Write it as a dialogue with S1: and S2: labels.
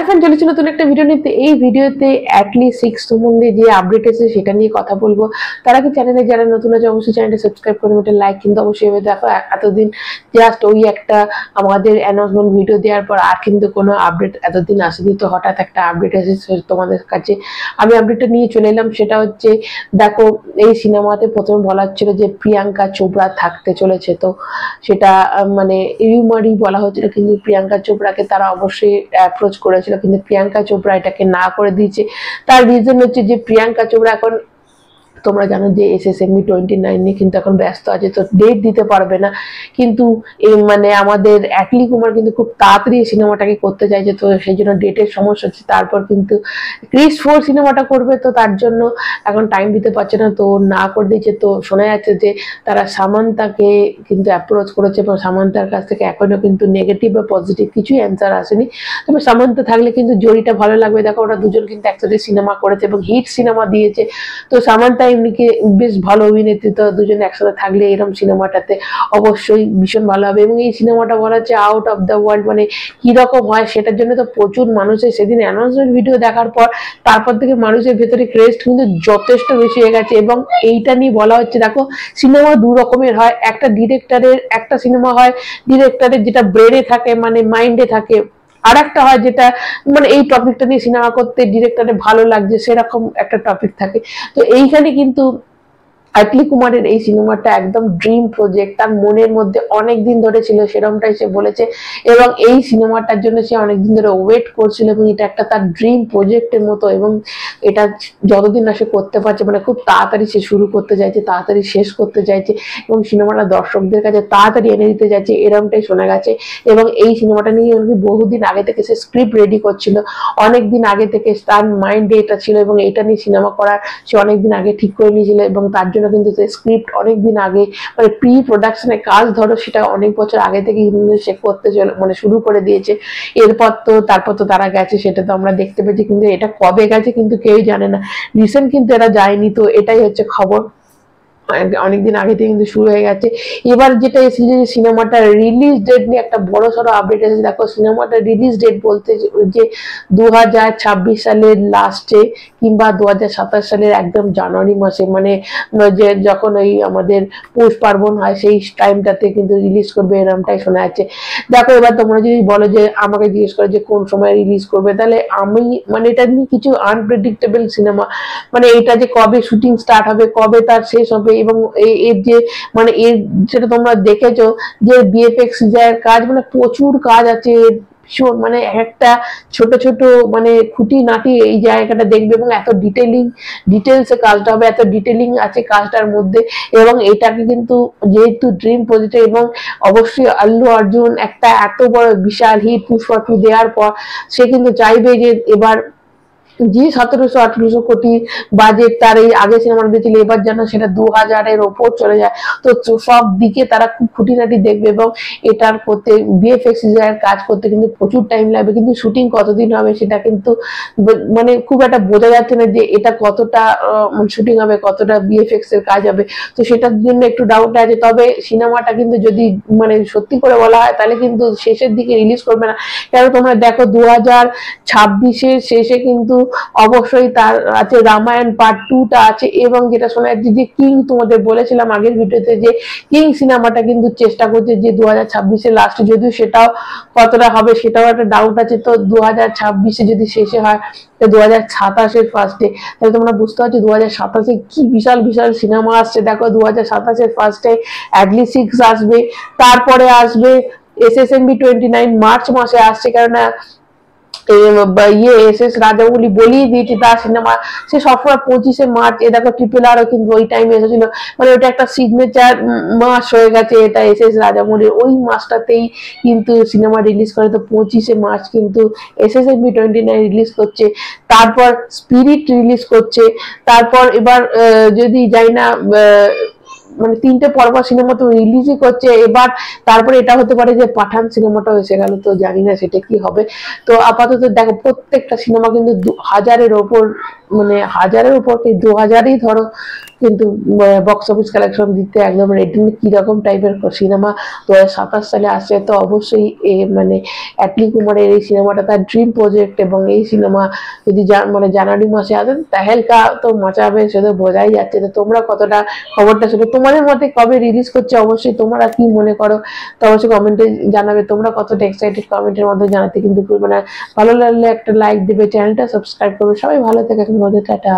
S1: এখন চলেছি নতুন একটা ভিডিও নিতে। এই ভিডিওতে অ্যাটলি 6 সম্বন্ধে যে আপডেট এসেছে সেটা নিয়ে কথা বলবো। তার আগে চ্যানেলে যারা নতুন আছে অবশ্যই চ্যানেলটা সাবস্ক্রাইব করে একটা লাইক কিন্তু অবশ্যই দেখো। এতদিন জাস্ট ওই একটা আমাদের অ্যানাউন্সমেন্ট ভিডিও দেওয়ার পর আর কিন্তু কোনো আপডেট এতদিন আসেনি, তো হঠাৎ একটা আপডেট এসেছে তোমাদের কাছে। আমি আপডেটটা নিয়ে চলে এলাম। সেটা হচ্ছে দেখো, এই সিনেমাতে প্রথমে বলা হচ্ছিল যে প্রিয়াঙ্কা চোপড়া থাকতে চলেছে, তো সেটা মানে রিউমারই বলা হচ্ছিল, কিন্তু প্রিয়াঙ্কা চোপড়াকে তারা অবশ্যই অ্যাপ্রোচ করেছিল, কিন্তু প্রিয়াঙ্কা চোপড়া এটাকে না করে দিয়েছে। তার রিজন হচ্ছে যে প্রিয়াঙ্কা চোপড়া এখন তোমরা জানো যে SSMB 29 নিয়ে কিন্তু এখন ব্যস্ত আছে, তো ডেট দিতে পারবে না। কিন্তু এই মানে আমাদের অ্যাটলি কুমার কিন্তু খুব তাড়াতাড়ি সিনেমাটাকে করতে চাইছে, তো সেই জন্য ডেটের সমস্যা হচ্ছে। তারপর কিন্তু ক্রিস 4 সিনেমাটা করবে, তো তার জন্য এখন টাইম দিতে পারছে না, তো না করে দিয়েছে। তো শোনা যাচ্ছে যে তারা সামান্তাকে কিন্তু অ্যাপ্রোচ করেছে, এবং সামান্তার কাছ থেকে এখনো কিন্তু নেগেটিভ বা পজিটিভ কিছুই অ্যান্সার আসেনি। তবে সামান্তা থাকলে কিন্তু জড়িটা ভালো লাগবে। দেখো ওরা দুজন কিন্তু একসাথে সিনেমা করেছে এবং হিট সিনেমা দিয়েছে, তো সামান্তা এমনিকে বেশ ভালো অভিনেত্রী, তো দুজন একসাথে থাকলে এরকম সিনেমাটাতে অবশ্যই ভীষণ ভালো হবে। এবং এই সিনেমাটা বলা হচ্ছে আউট অফ দ্য ওয়ার্ল্ড, মানে কিরকম হয় সেটার জন্য তো প্রচুর মানুষের সেদিন অ্যানাউন্সমেন্ট ভিডিও দেখার পর তারপর থেকে মানুষের ভেতরে ক্রেজ কিন্তু যথেষ্ট বেশি হয়ে গেছে। এবং এইটা নিয়ে বলা হচ্ছে দেখো, সিনেমা দু রকমের হয়। একটা ডিরেক্টরের একটা সিনেমা হয় ডিরেক্টরের যেটা ব্রেনে থাকে, মানে মাইন্ডে থাকে, আর একটা হয় যেটা মানে এই টপিকটা নিয়ে সিনেমা করতে ডিরেক্টরের ভালো লাগছে সেরকম একটা টপিক থাকে। তো এইখানে কিন্তু অ্যাটলি কুমারের এই সিনেমাটা একদম ড্রিম প্রজেক্ট, তার মনের মধ্যে অনেক দিন ধরে ছিল, সেরকমটাই সে বলেছে। এবং এই সিনেমাটার জন্য সে অনেকদিন ধরে ওয়েট করছিল, এবং এটা একটা তার ড্রিম প্রজেক্টের মতো। এবং এটা যতদিন না সে করতে পারছে, মানে খুব তাড়াতাড়ি সে শুরু করতে চাইছে, তাড়াতাড়ি শেষ করতে চাইছে, এবং সিনেমাটা দর্শকদের কাছে তাড়াতাড়ি এনে দিতে চাইছে, এরকমটাই শোনা গেছে। এবং এই সিনেমাটা নিয়ে বহুদিন আগে থেকে সে স্ক্রিপ্ট রেডি করছিল, অনেকদিন আগে থেকে তার মাইন্ডে এটা ছিল, এবং এটা নিয়ে সিনেমা করার সে অনেকদিন আগে ঠিক করে নিয়েছিল। এবং তার জন্য কিন্তু স্ক্রিপ্ট অনেকদিন আগে মানে প্রি প্রোডাকশনের কাজ ধরো সেটা অনেক বছর আগে থেকে সে করতে মানে শুরু করে দিয়েছে। এরপর তো তারপর তো তারা গেছে, সেটা তো আমরা দেখতে পেয়েছি, কিন্তু এটা কবে গেছে কিন্তু কেউই জানে না। রিসেন্ট কিন্তু এরা যায়নি, তো এটাই হচ্ছে খবর। অনেকদিন আগে থেকে কিন্তু শুরু হয়ে গেছে। এবার যেটা এসেছে যে সিনেমাটার রিলিজ ডেট নিয়ে একটা বড় সড়ো আপডেট এসেছে। দেখো সিনেমাটার রিলিজ ডেট বলতে যে 2026 সালের লাস্টে কিংবা 2027 সালের একদম জানুয়ারি মাসে, মানে যে যখন ওই আমাদের পৌষ পার্বণ হয় সেই টাইমটাতে কিন্তু রিলিজ করবে, এরমটাই শোনা যাচ্ছে। দেখো এবার তোমরা যদি বলো যে আমাকে জিজ্ঞেস করে যে কোন সময় রিলিজ করবে, তাহলে আমি মানে এটা নিয়ে কিছু আনপ্রেডিক্টেবল সিনেমা, মানে এটা যে কবে শুটিং স্টার্ট হবে, কবে তার শেষ হবে, এবং এর যে মানে এর যেটা তোমরা দেখেছো যে VFX এর কাজ, মানে প্রচুর কাজ আছে ভীষণ, মানে একটা ছোট ছোট মানে খুঁটি নাটি এই জায়গাটা দেখবে, এবং এত ডিটেলসে কাজটা হবে, এত ডিটেলিং আছে কাজটার মধ্যে। এবং এটাকে কিন্তু যেহেতু ড্রিম প্রজেক্ট, এবং অবশ্যই আল্লু অর্জুন একটা এত বড় বিশাল হিট পুষ্পা 2 দেওয়ার পর সে কিন্তু চাইবে যে এবার যে 1700-1800 কোটি বাজেট তার এই আগে সিনেমাটা দিয়েছিল, এবার যেন সেটা 2000-এর ওপর চলে যায়। তো সব দিকে তারা খুব খুঁটিনাটি দেখবে, এবং এটার করতে VFX এর কাজ করতে কিন্তু প্রচুর টাইম লাগবে। কিন্তু শুটিং কতদিন হবে সেটা কিন্তু মানে খুব একটা বোঝা যাচ্ছে না যে এটা কতটা শুটিং হবে, কতটা VFX এর কাজ হবে, তো সেটার জন্য একটু ডাউট আছে। তবে সিনেমাটা কিন্তু যদি মানে সত্যি করে বলা হয় তাহলে কিন্তু শেষের দিকে রিলিজ করবে না, কারণ তোমরা দেখো 2026-এর শেষে কিন্তু অবশ্যই তার আছে রামায়ণ পার্ট 2টা আছে। এবং যেটা শোনা যাচ্ছে যে কিং, তোমাদের বলেছিলাম আগের ভিডিওতে যে কিং সিনেমাটা কিন্তু চেষ্টা করছে যে 2026-এর লাস্টে, যদিও সেটাও কতটা হবে সেটাও একটা ডাউট আছে। তো 2026-এ যদি শেষে হয় তো 2027-এর ফার্স্টে, তাহলে তোমরা বুঝতে পারছো 2027-এ কি বিশাল বিশাল সিনেমা আসছে। দেখো 2027-এর ফার্স্টে অ্যাটলি 6 আসবে, তারপরে আসবে SSMB 29 মার্চ মাসে আসছে, কারণ SS রাজামৌলি বলিয়ে দিয়েছে তার সিনেমা সে সবসময় 25শে মার্চ। এ দেখো RRR কিন্তু ওই টাইমে এসেছিল, মানে ওটা একটা সিগনেচার মাস হয়ে গেছে এটা SS রাজামৌলির, ওই মাসটাতেই কিন্তু সিনেমা রিলিজ করে। তো 25শে মার্চ কিন্তু SSMB 29 রিলিজ করছে, তারপর স্পিরিট রিলিজ করছে, তারপর এবার যদি যাই না মানে 3টে পরপর সিনেমা তো রিলিজই করছে এবার। তারপরে এটা হতে পারে যে পাঠান সিনেমাটাও এসে গেল, তো জানি না সেটা কি হবে। তো আপাতত দেখো প্রত্যেকটা সিনেমা কিন্তু 1000-এর ওপর মানে হাজারের উপর 2000ই ধরো, কিন্তু বক্স অফিস কালেকশন দিতে একদম রেডি। কিরকম টাইপের সিনেমা 2027 সালে আসছে, তো অবশ্যই মানে অ্যাটলি কুমারের এই সিনেমাটা তার ড্রিম প্রজেক্ট, এবং এই সিনেমা যদি মানে জানুয়ারি মাসে আসেন তাহেলকা তো মচাবে, সেটা বোঝাই যাচ্ছে। তো তোমরা কতটা খবরটা শুনে তোমাদের মতে কবে রিলিজ করছে, অবশ্যই তোমরা কি মনে করো তো অবশ্যই কমেন্টে জানাবে। তোমরা কতটা এক্সাইটেড কমেন্টের মধ্যে জানাতে কিন্তু ভুলবে না। ভালো লাগলে একটা লাইক দেবে, চ্যানেলটা সাবস্ক্রাইব করবে। সবাই ভালো থেকে এখন টাটা।